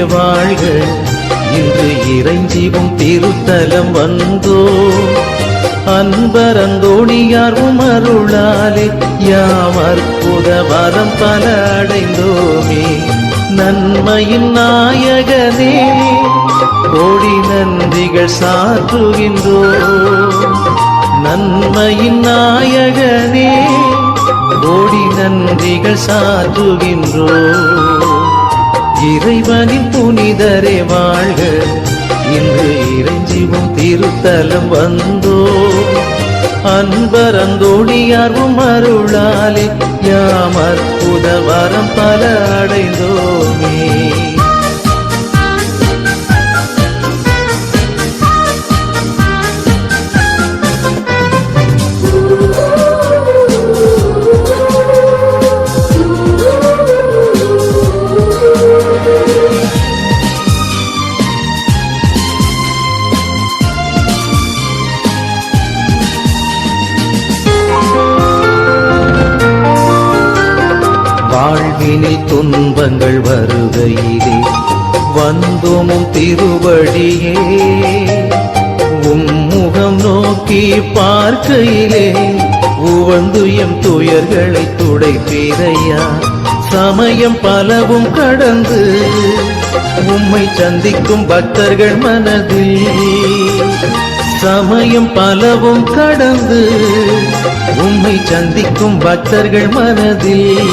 வாழ்க. இன்று இறைஞ்சிவும் திருத்தலம் வந்தோ, அன்பர் அந்தோணியாரும் அருளாலே யாம் அற்புத வரம் பல அடைந்தோமே. நன்மையின் நாயகனே கோடி நன்றிகள் சாற்றுகின்றோம். நன்மையின் நாயகனே கோடி நன்றிகள் சாற்றுகின்றோம். இறைவனின் புனிதரே வாழ்க. இன்று இறைஞ்சிவும் திருத்தலம் வந்தோ, அன்பர் அந்தோணியாரும் அருளாலே யாம் அற்புத வரம் பல அடைந்தோமே. வாழ்வினில் துன்பங்கள் வருகையிலே வந்தோமும் திருவடியே, உம்முகம் நோக்கி பார்க்கையிலே உவந்து எம் துயர்களை துடைப்பீரையா. சமயம் பலவும் கடந்து உம்மை சந்திக்கும் பக்தர்கள் மனதில், சமயம் பலவும் கடந்து உம்மை சந்திக்கும் பக்தர்கள் மனதில்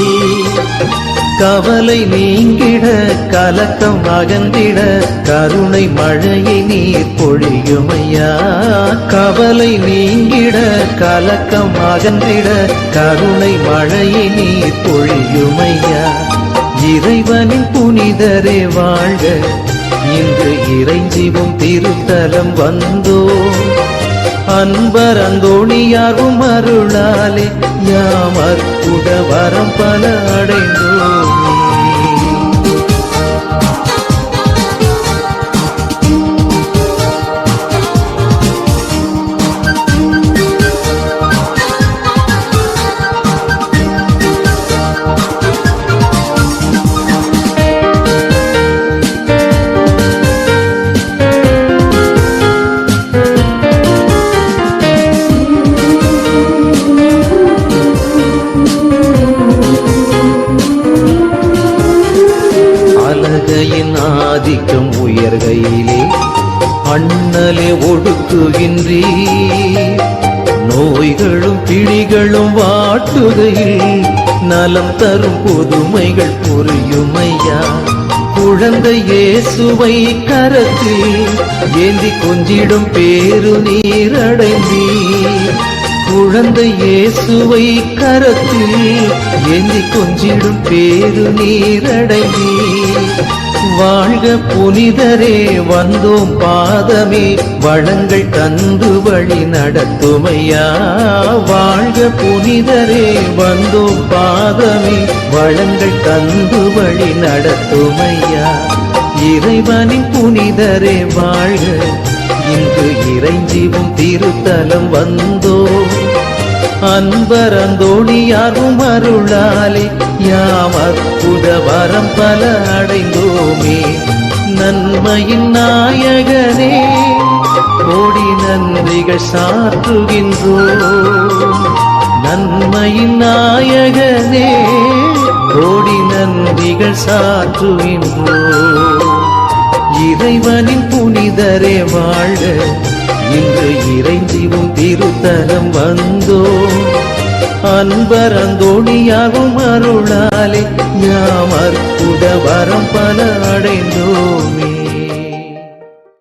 கவலை நீங்கிட கலக்கம் அகன்றிட கருணை மழையை நீர் பொழியுமையா. கவலை நீங்கிட கலக்கம் அகன்றிட கருணை மழையை நீர் பொழியுமையா. இறைவனின் புனிதரே வாழ்க. இன்று இறைஞ்சிவும் திருத்தலம் வந்தோ, அன்பர் அந்தோணியாரும் அருளாலே யாம் அற்புத வரம் பல அடைந்தோமே. ஆதிக்கம் உயர்கையிலே அண்ணலே ஒடுக்குகின்றீர். நோய்களும் பிடிகளும் வாட்டுகையில் நலம் தரும் புதுமைகள் புரியுமையா. குழந்தை இயேசுவை கரத்தில் ஏந்தி கொஞ்சிடும் பேரு நீரடைந்தீர். குழந்தை இயேசுவை கரத்தில் ஏந்தி கொஞ்சிடும் பேரு நீரடைந்தீர். வாழ்க புனிதரே வந்தோம் பாதமே வளங்கள் தந்து வழி நடத்துமையா. வாழ்க புனிதரே வந்தோம் பாதமே வளங்கள் தந்து வழி நடத்துமையா. இறைவனின் புனிதரே வாழ்க. இன்று இறைஞ்சிவும் திருத்தலம் வந்தோ, அன்பர் அந்தோணியாரும் அருளாலே யாம் அற்புத வரம் பல அடைந்தோமே. நன்மையின் நாயகனே கோடி நன்றிகள் சாற்றுகின்றோம். நன்மையின் நாயகனே கோடி நன்றிகள் சாற்றுகின்றோம். இறைவனின் புனிதரே வாழ்க. இன்று இறைஞ்சிவும் திருத்தலம் வந்தோ, அன்பர் அந்தோணியாரும் அருளாலே யாம் அற்புத வரம் பல அடைந்தோமே.